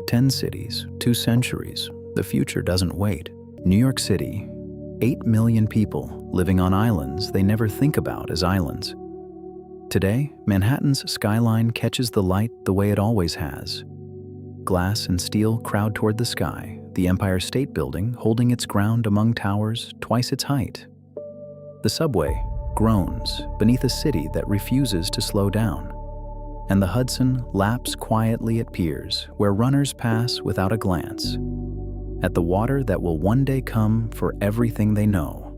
10 cities, 2 centuries. The future doesn't wait. New York City, 8 million people living on islands they never think about as islands. Today, Manhattan's skyline catches the light the way it always has. Glass and steel crowd toward the sky, the Empire State Building holding its ground among towers twice its height. The subway groans beneath a city that refuses to slow down. And the Hudson laps quietly at piers where runners pass without a glance, at the water that will one day come for everything they know.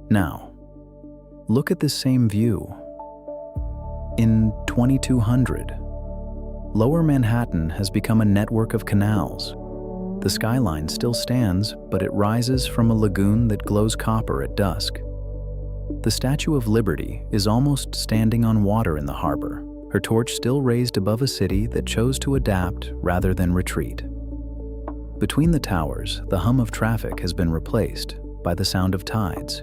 Now, look at this same view. In 2200, Lower Manhattan has become a network of canals. The skyline still stands, but it rises from a lagoon that glows copper at dusk. The Statue of Liberty is almost standing on water in the harbor, her torch still raised above a city that chose to adapt rather than retreat. Between the towers, the hum of traffic has been replaced by the sound of tides.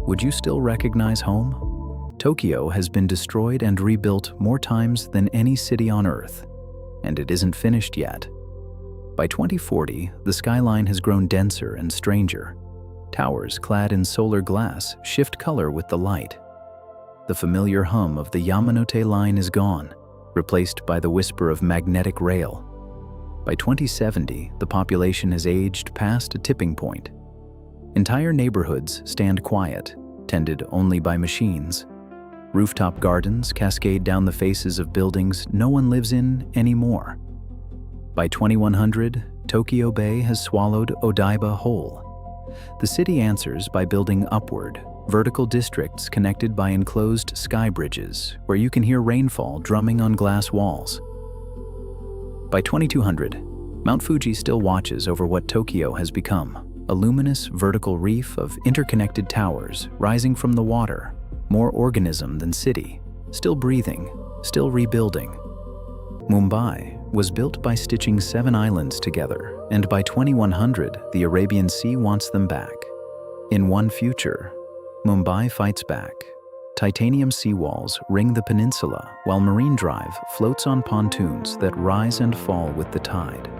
Would you still recognize home? Tokyo has been destroyed and rebuilt more times than any city on Earth, and it isn't finished yet. By 2040, the skyline has grown denser and stranger. Towers clad in solar glass shift color with the light. The familiar hum of the Yamanote line is gone, replaced by the whisper of magnetic rail. By 2070, the population has aged past a tipping point. Entire neighborhoods stand quiet, tended only by machines. Rooftop gardens cascade down the faces of buildings no one lives in anymore. By 2100, Tokyo Bay has swallowed Odaiba whole. The city answers by building upward, vertical districts connected by enclosed sky bridges where you can hear rainfall drumming on glass walls. By 2200, Mount Fuji still watches over what Tokyo has become, a luminous vertical reef of interconnected towers rising from the water, more organism than city, still breathing, still rebuilding. Mumbai was built by stitching 7 islands together, and by 2100, the Arabian Sea wants them back. In one future, Mumbai fights back. Titanium seawalls ring the peninsula while Marine Drive floats on pontoons that rise and fall with the tide.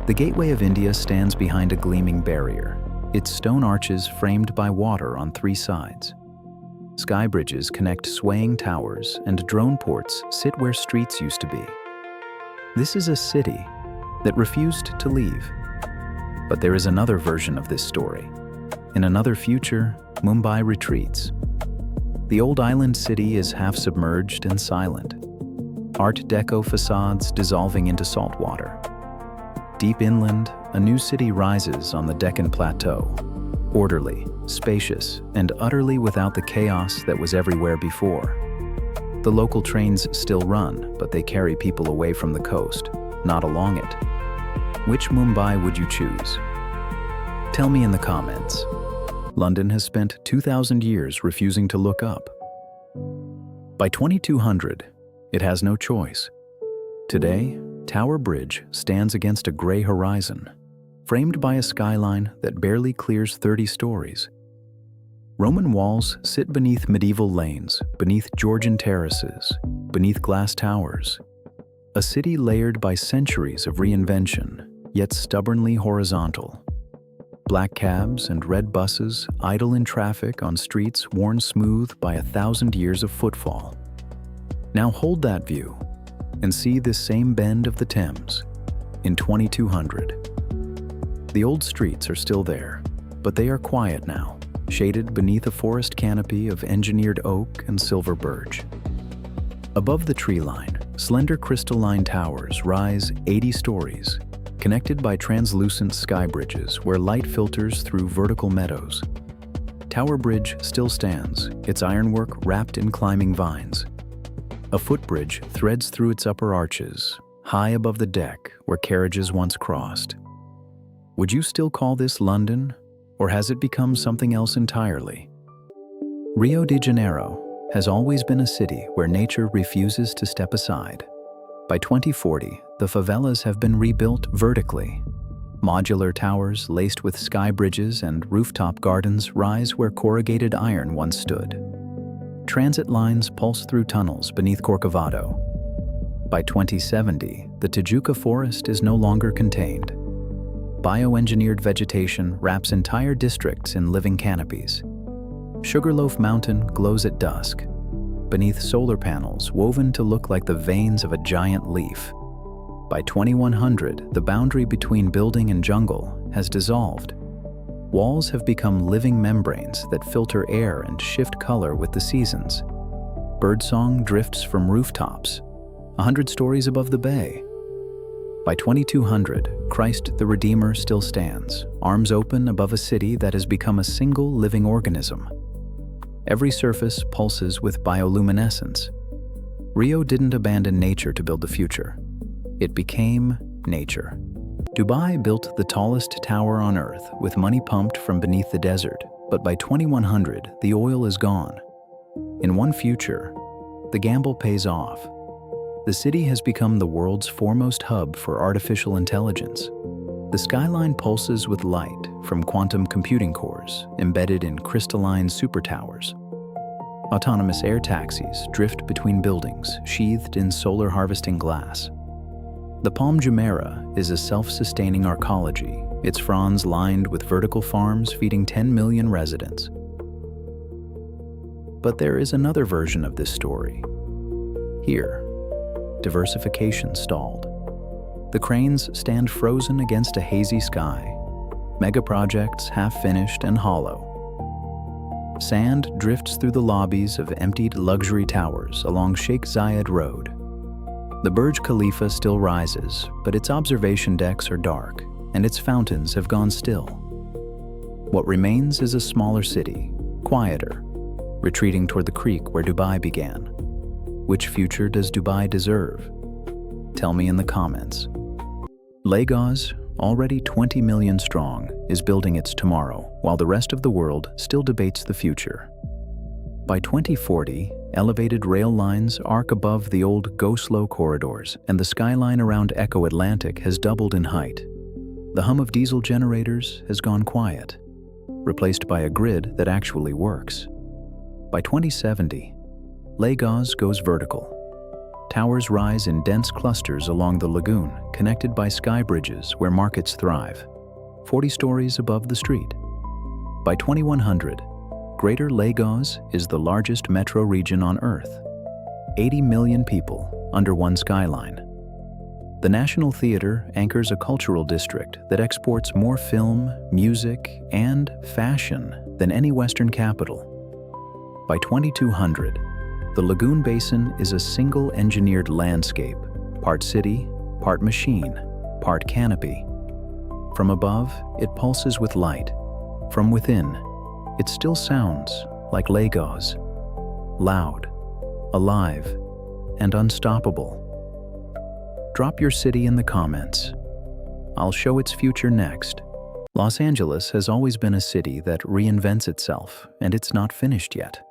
The Gateway of India stands behind a gleaming barrier, its stone arches framed by water on 3 sides. Sky bridges connect swaying towers, and drone ports sit where streets used to be. This is a city that refused to leave. But there is another version of this story. In another future, Mumbai retreats. The old island city is half submerged and silent. Art Deco facades dissolving into salt water. Deep inland, a new city rises on the Deccan Plateau, orderly, spacious, and utterly without the chaos that was everywhere before. The local trains still run, but they carry people away from the coast, not along it. Which Mumbai would you choose? Tell me in the comments. London has spent 2,000 years refusing to look up. By 2200, it has no choice. Today, Tower Bridge stands against a gray horizon, framed by a skyline that barely clears 30 stories. Roman walls sit beneath medieval lanes, beneath Georgian terraces, beneath glass towers. A city layered by centuries of reinvention, yet stubbornly horizontal. Black cabs and red buses idle in traffic on streets worn smooth by 1,000 years of footfall. Now hold that view and see this same bend of the Thames in 2200. The old streets are still there, but they are quiet now, shaded beneath a forest canopy of engineered oak and silver birch. Above the tree line, slender crystalline towers rise 80 stories, connected by translucent sky bridges where light filters through vertical meadows. Tower Bridge still stands, its ironwork wrapped in climbing vines. A footbridge threads through its upper arches, high above the deck where carriages once crossed. Would you still call this London, or has it become something else entirely? Rio de Janeiro has always been a city where nature refuses to step aside. By 2040, the favelas have been rebuilt vertically. Modular towers laced with sky bridges and rooftop gardens rise where corrugated iron once stood. Transit lines pulse through tunnels beneath Corcovado. By 2070, the Tijuca forest is no longer contained. Bioengineered vegetation wraps entire districts in living canopies. Sugarloaf Mountain glows at dusk, beneath solar panels woven to look like the veins of a giant leaf. By 2100, the boundary between building and jungle has dissolved. Walls have become living membranes that filter air and shift color with the seasons. Birdsong drifts from rooftops, 100 stories above the bay. By 2200, Christ the Redeemer still stands, arms open above a city that has become a single living organism. Every surface pulses with bioluminescence. Rio didn't abandon nature to build the future. It became nature. Dubai built the tallest tower on Earth with money pumped from beneath the desert, but by 2100, the oil is gone. In one future, the gamble pays off. The city has become the world's foremost hub for artificial intelligence. The skyline pulses with light from quantum computing cores embedded in crystalline supertowers. Autonomous air taxis drift between buildings sheathed in solar harvesting glass. The Palm Jumeirah is a self-sustaining arcology, its fronds lined with vertical farms feeding 10 million residents. But there is another version of this story. Here, diversification stalled. The cranes stand frozen against a hazy sky, mega projects half-finished and hollow. Sand drifts through the lobbies of emptied luxury towers along Sheikh Zayed Road. The Burj Khalifa still rises, but its observation decks are dark, and its fountains have gone still. What remains is a smaller city, quieter, retreating toward the creek where Dubai began. Which future does Dubai deserve? Tell me in the comments. Lagos, already 20 million strong, is building its tomorrow, while the rest of the world still debates the future. By 2040, elevated rail lines arc above the old go-slow corridors, and the skyline around Echo Atlantic has doubled in height. The hum of diesel generators has gone quiet, replaced by a grid that actually works. By 2070, Lagos goes vertical. Towers rise in dense clusters along the lagoon, connected by sky bridges where markets thrive, 40 stories above the street. By 2100, Greater Lagos is the largest metro region on Earth. 80 million people under one skyline. The National Theatre anchors a cultural district that exports more film, music, and fashion than any Western capital. By 2200, the lagoon basin is a single engineered landscape, part city, part machine, part canopy. From above, it pulses with light. From within, it still sounds like Lagos, loud, alive, and unstoppable. Drop your city in the comments. I'll show its future next. Los Angeles has always been a city that reinvents itself, and it's not finished yet.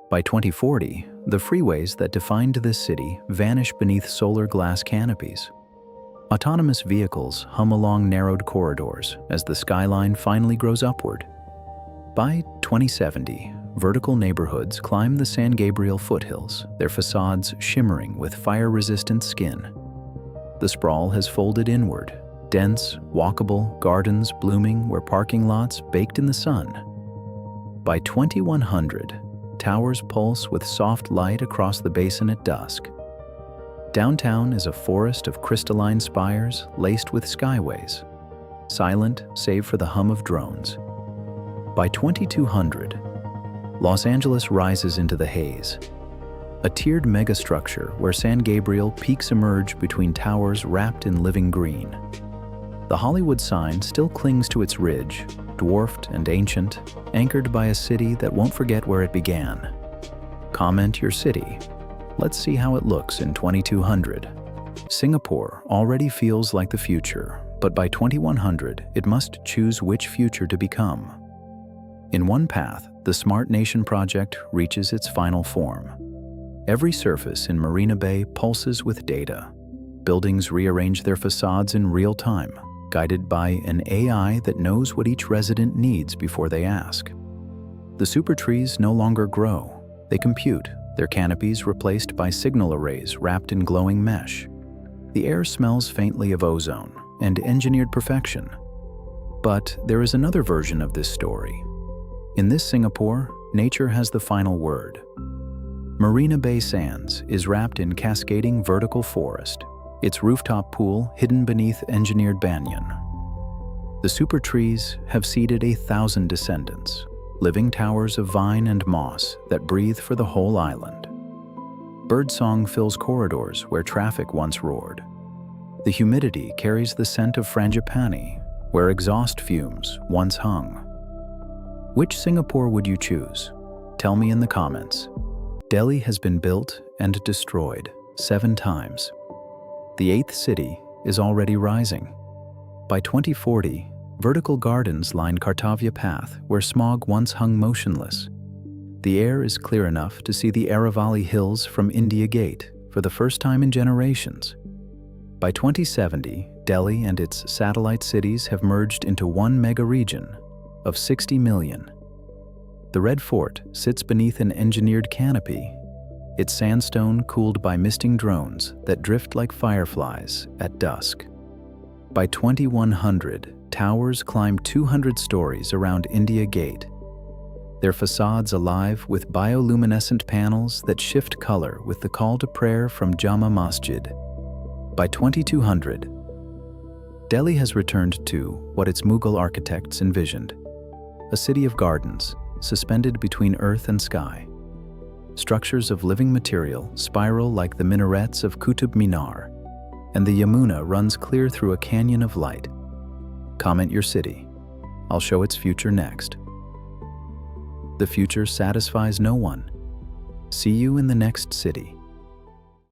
By 2040, the freeways that defined this city vanish beneath solar glass canopies. Autonomous vehicles hum along narrowed corridors as the skyline finally grows upward. By 2070, vertical neighborhoods climb the San Gabriel foothills, their facades shimmering with fire-resistant skin. The sprawl has folded inward, dense, walkable gardens blooming where parking lots baked in the sun. By 2100, towers pulse with soft light across the basin at dusk. Downtown is a forest of crystalline spires laced with skyways, silent save for the hum of drones. By 2200, Los Angeles rises into the haze, a tiered megastructure where San Gabriel peaks emerge between towers wrapped in living green. The Hollywood sign still clings to its ridge, dwarfed and ancient, anchored by a city that won't forget where it began. Comment your city. Let's see how it looks in 2200. Singapore already feels like the future, but by 2100, it must choose which future to become. In one path, the Smart Nation project reaches its final form. Every surface in Marina Bay pulses with data. Buildings rearrange their facades in real time, guided by an AI that knows what each resident needs before they ask. The super trees no longer grow. They compute, their canopies replaced by signal arrays wrapped in glowing mesh. The air smells faintly of ozone and engineered perfection. But there is another version of this story. In this Singapore, nature has the final word. Marina Bay Sands is wrapped in cascading vertical forest, its rooftop pool hidden beneath engineered banyan. The super trees have seeded 1,000 descendants, living towers of vine and moss that breathe for the whole island. Birdsong fills corridors where traffic once roared. The humidity carries the scent of frangipani, where exhaust fumes once hung. Which Singapore would you choose? Tell me in the comments. Delhi has been built and destroyed 7 times. The 8th city is already rising. By 2040, vertical gardens line Kartavya Path where smog once hung motionless. The air is clear enough to see the Aravalli Hills from India Gate for the first time in generations. By 2070, Delhi and its satellite cities have merged into one mega-region of 60 million. The Red Fort sits beneath an engineered canopy, its sandstone cooled by misting drones that drift like fireflies at dusk. By 2100, towers climb 200 stories around India Gate, their facades alive with bioluminescent panels that shift color with the call to prayer from Jama Masjid. By 2200, Delhi has returned to what its Mughal architects envisioned, a city of gardens suspended between earth and sky. Structures of living material spiral like the minarets of Qutub Minar, and the Yamuna runs clear through a canyon of light. Comment your city. I'll show its future next. The future satisfies no one. See you in the next city.